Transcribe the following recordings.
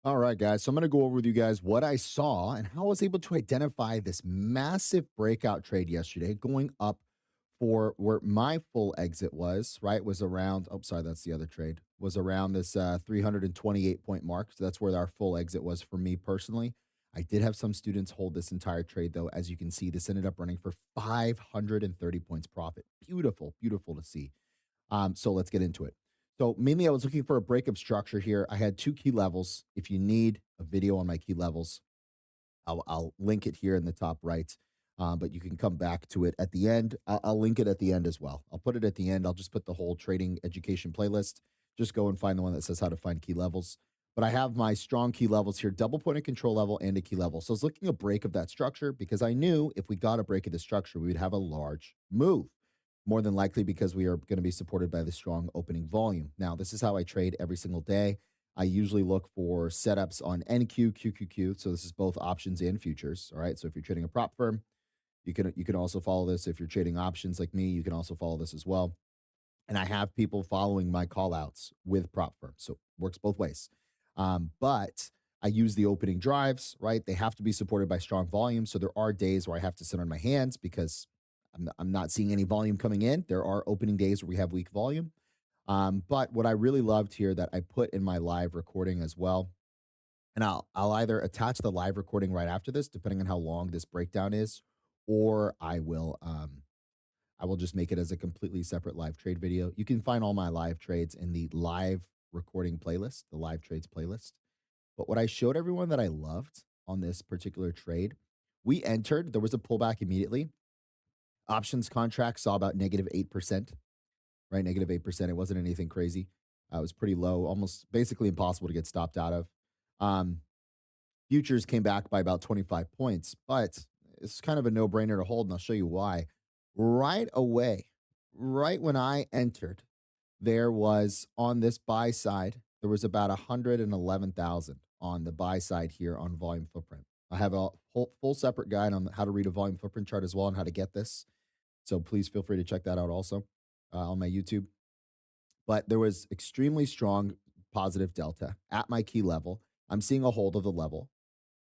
All right, guys. So I'm going to go over with you guys what I saw and how I was able to identify this massive breakout trade yesterday going up for where my full exit was, right? Was around, oh, sorry, that's the other trade, was around this 328 point mark. So that's where our full exit was for me personally. I did have some students hold this entire trade, though. As you can see, this ended up running for 530 points profit. Beautiful, beautiful to see. So let's get into it. So mainly I was looking for a breakup structure here. I had two key levels. If you need a video on my key levels, I'll link it here in the top right. But you can come back to it at the end. I'll link it at the end as well. I'll put it at the end. I'll just put the whole trading education playlist. Just go and find the one that says how to find key levels. But I have my strong key levels here, double point of control level and a key level. So I was looking a break of that structure because I knew if we got a break of the structure, we would have a large move. More than likely because we are going to be supported by the strong opening volume. Now, this is how I trade every single day. I usually look for setups on NQ, QQQ. So this is both options and futures. All right. So if you're trading a prop firm, you can also follow this. If you're trading options like me, you can also follow this as well. And I have people following my call outs with prop firms. So it works both ways. But I use the opening drives, right? They have to be supported by strong volume. So there are days where I have to sit on my hands because I'm not seeing any volume coming in. There are opening days where we have weak volume. But what I really loved here that I put in my live recording as well, and I'll either attach the live recording right after this, depending on how long this breakdown is, or I will just make it as a completely separate live trade video. You can find all my live trades in the live recording playlist, the live trades playlist. But what I showed everyone that I loved on this particular trade, we entered, there was a pullback immediately. Options contract saw about -8%, right? -8%. It wasn't anything crazy. It was pretty low, almost basically impossible to get stopped out of. Um, Futures came back by about 25 points, but it's kind of a no brainer to hold, and I'll show you why. Right away, right when I entered, there was on this buy side, there was about 111,000 on the buy side here on volume footprint. I have a full separate guide on how to read a volume footprint chart as well and how to get this. So please feel free to check that out also on my YouTube. But there was extremely strong positive delta at my key level. I'm seeing a hold of the level,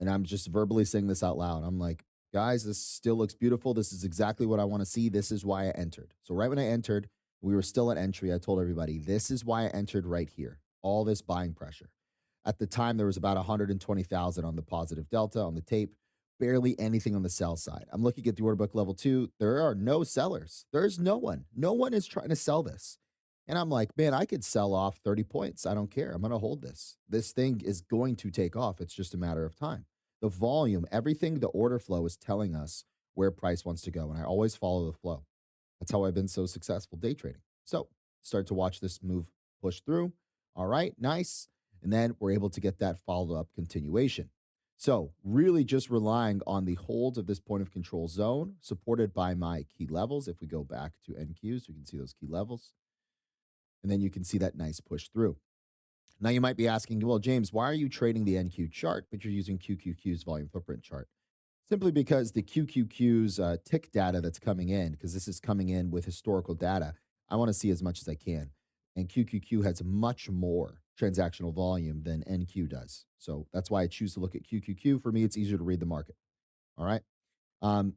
and I'm just verbally saying this out loud. I'm like, guys, this still looks beautiful. This is exactly what I want to see. This is why I entered. So right when I entered, we were still at entry. I told everybody, this is why I entered right here. All this buying pressure. At the time, there was about 120,000 on the positive delta on the tape, barely anything on the sell side. I'm looking at the order book level two. There are no sellers. There's no one. No one is trying to sell this. And I'm like, man, I could sell off 30 points. I don't care. I'm going to hold this. This thing is going to take off. It's just a matter of time. The volume, everything, the order flow is telling us where price wants to go. And I always follow the flow. That's how I've been so successful day trading. So start to watch this move push through. All right, nice. And then we're able to get that follow up continuation. So, really just relying on the holds of this point of control zone supported by my key levels. If we go back to NQs, we can see those key levels. And then you can see that nice push through. Now you might be asking, well, James, why are you trading the NQ chart, but you're using QQQ's volume footprint chart? Simply because the QQQ's tick data that's coming in, because this is coming in with historical data, I want to see as much as I can. And QQQ has much more transactional volume than NQ does. So that's why I choose to look at QQQ. For me, it's easier to read the market. All right. Um,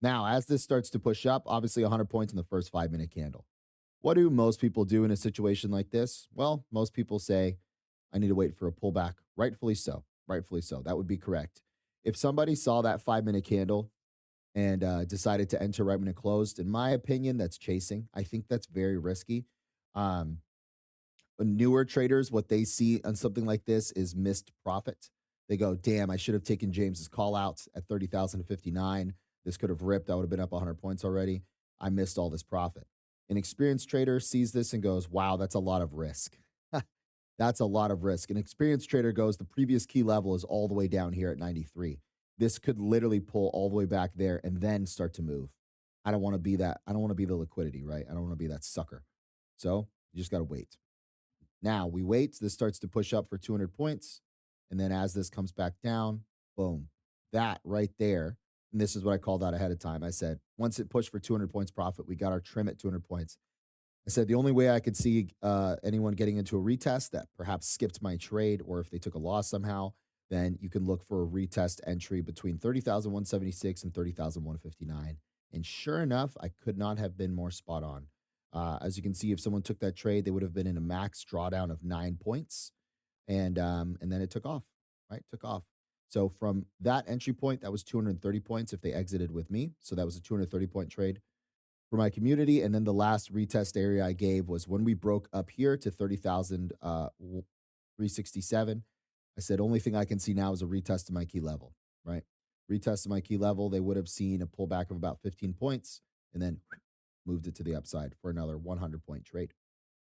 Now, as this starts to push up, obviously 100 points in the first 5 minute candle. What do most people do in a situation like this? Well, most people say, I need to wait for a pullback. Rightfully so. Rightfully so. That would be correct. If somebody saw that 5 minute candle and decided to enter right when it closed, in my opinion, that's chasing. I think that's very risky. Um, Newer traders, what they see on something like this is missed profit. They go, damn, I should have taken James's call out at 30,059. This could have ripped. I would have been up 100 points already. I missed all this profit. An experienced trader sees this and goes, wow, that's a lot of risk. That's a lot of risk. An experienced trader goes, the previous key level is all the way down here at 93. This could literally pull all the way back there and then start to move. I don't want to be that. I don't want to be the liquidity, right? I don't want to be that sucker. So you just got to wait. Now we wait. This starts to push up for 200 points. And then as this comes back down, boom, that right there. And this is what I called out ahead of time. I said, once it pushed for 200 points profit, we got our trim at 200 points. I said the only way I could see anyone getting into a retest that perhaps skipped my trade, or if they took a loss somehow, then you can look for a retest entry between 30,176 and 30,159. And sure enough, I could not have been more spot on. As you can see, if someone took that trade, they would have been in a max drawdown of 9 points, and then it took off, right? Took off. So from that entry point, that was 230 points if they exited with me. So that was a 230 point trade for my community. And then the last retest area I gave was when we broke up here to 30,000 367. I said, only thing I can see now is a retest of my key level, right? Retest of my key level, they would have seen a pullback of about 15 points and then moved it to the upside for another 100 point trade.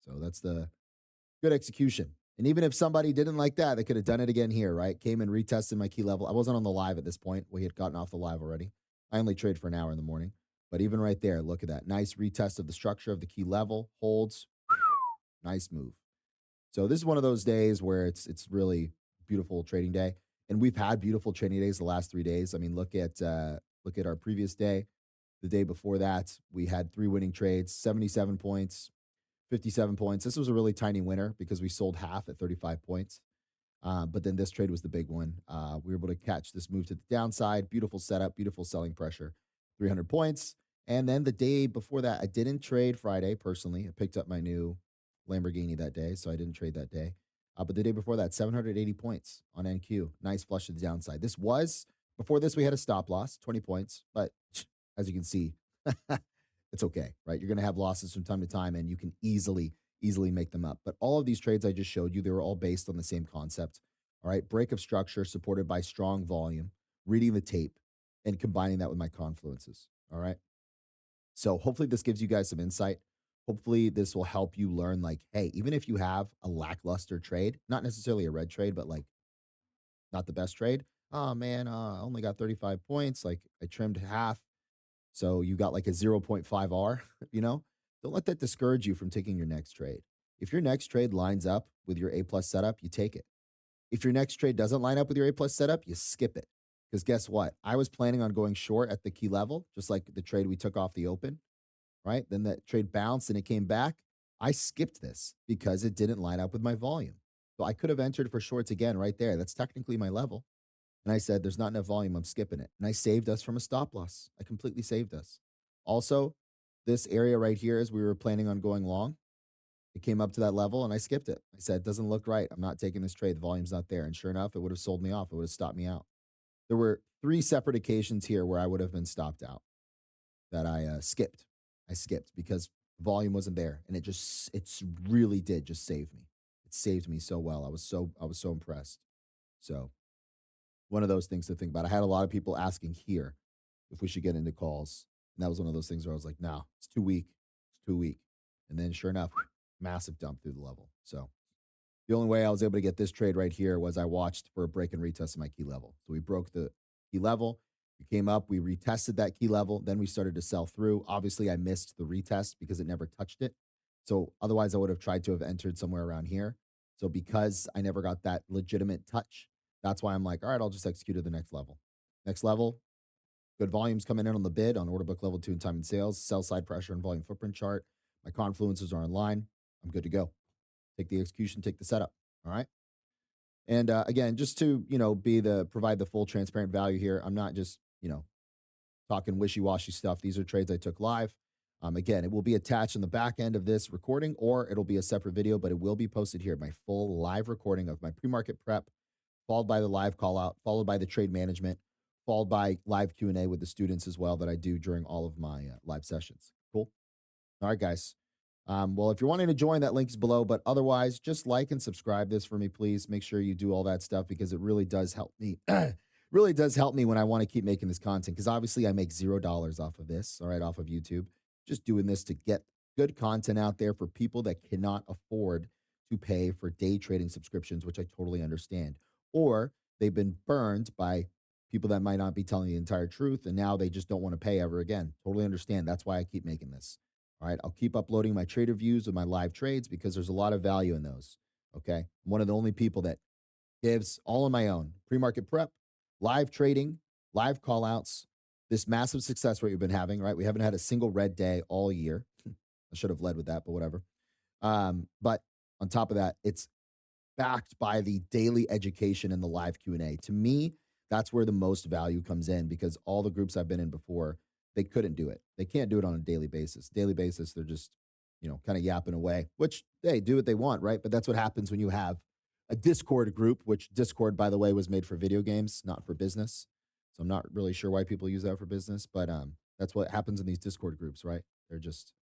So that's the good execution. And even if somebody didn't like that, they could have done it again here, right? Came and retested my key level. I wasn't on the live at this point. We had gotten off the live already. I only trade for an hour in the morning. But even right there, look at that. Nice retest of the structure of the key level. Holds. Nice move. So this is one of those days where it's really beautiful trading day. And we've had beautiful trading days the last 3 days. I mean, look at our previous day. The day before that, we had 3 winning trades, 77 points, 57 points. This was a really tiny winner because we sold half at 35 points. But then this trade was the big one. We were able to catch this move to the downside. Beautiful setup, beautiful selling pressure, 300 points. And then the day before that, I didn't trade Friday personally. I picked up my new Lamborghini that day, so I didn't trade that day. But the day before that, 780 points on NQ. Nice flush to the downside. Before this, we had a stop loss, 20 points. But as you can see, it's okay, right? You're going to have losses from time to time, and you can easily make them up. But all of these trades I just showed you, they were all based on the same concept. All right, break of structure supported by strong volume, reading the tape, and combining that with my confluences. All right. So hopefully this gives you guys some insight. Hopefully this will help you learn, like, hey, even if you have a lackluster trade, not necessarily a red trade, but like not the best trade. Oh man, I only got 35 points. Like I trimmed half. So you got like a zero point 0.5 R, you know? Don't let that discourage you from taking your next trade. If your next trade lines up with your A plus setup, you take it. If your next trade doesn't line up with your A plus setup, you skip it. Because guess what? I was planning on going short at the key level, just like the trade we took off the open, right? Then that trade bounced and it came back. I skipped this because it didn't line up with my volume. So I could have entered for shorts again right there. That's technically my level. And I said, there's not enough volume. I'm skipping it. And I saved us from a stop loss. I completely saved us. Also, this area right here, as we were planning on going long, it came up to that level and I skipped it. I said, it doesn't look right. I'm not taking this trade. The volume's not there. And sure enough, it would have sold me off. It would have stopped me out. There were 3 separate occasions here where I would have been stopped out that I skipped. I skipped because volume wasn't there. And it's really did just save me. It saved me so well. I was so impressed. So one of those things to think about. I had a lot of people asking here if we should get into calls. And that was one of those things where I was like, no, it's too weak. It's too weak. And then sure enough, massive dump through the level. So the only way I was able to get this trade right here was I watched for a break and retest of my key level. So we broke the key level. We came up, we retested that key level. Then we started to sell through. Obviously, I missed the retest because it never touched it. So otherwise, I would have tried to have entered somewhere around here. So because I never got that legitimate touch, that's why I'm like, all right, I'll just execute at the next level. Next level, good volumes coming in on the bid on order book level 2 and time and sales, sell side pressure and volume footprint chart. My confluences are in line. I'm good to go. Take the execution, take the setup. All right. And again, just to provide the full transparent value here, I'm not just talking wishy washy stuff. These are trades I took live. Again, it will be attached on the back end of this recording, or it'll be a separate video, but it will be posted here. My full live recording of my pre-market prep, followed by the live call out, followed by the trade management, followed by live Q&A with the students as well that I do during all of my live sessions. Cool. All right, guys. Well, if you're wanting to join, that link is below. But otherwise, just like and subscribe this for me, please. Make sure you do all that stuff because it really does help me. Really does help me when I want to keep making this content because obviously I make $0 off of this, all right, off of YouTube. Just doing this to get good content out there for people that cannot afford to pay for day trading subscriptions, which I totally understand. Or they've been burned by people that might not be telling the entire truth, and now they just don't want to pay ever again. Totally understand. That's why I keep making this. All right. I'll keep uploading my trade reviews of my live trades because there's a lot of value in those. Okay. I'm one of the only people that gives all on my own pre-market prep, live trading, live call outs, this massive success rate we've been having, right? We haven't had a single red day all year. I should have led with that, but whatever. But on top of that, it's backed by the daily education and the live Q&A. To me, that's where the most value comes in because all the groups I've been in before, they couldn't do it. They can't do it on a daily basis. Daily basis, they're just, kind of yapping away, which they do what they want, right? But that's what happens when you have a Discord group, which Discord, by the way, was made for video games, not for business. So I'm not really sure why people use that for business, but that's what happens in these Discord groups, right? They're just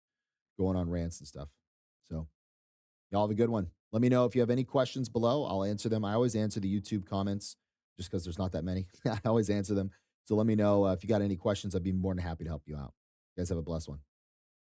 going on rants and stuff. So y'all have a good one. Let me know if you have any questions below. I'll answer them. I always answer the YouTube comments just because there's not that many. I always answer them. So let me know if you got any questions. I'd be more than happy to help you out. You guys have a blessed one.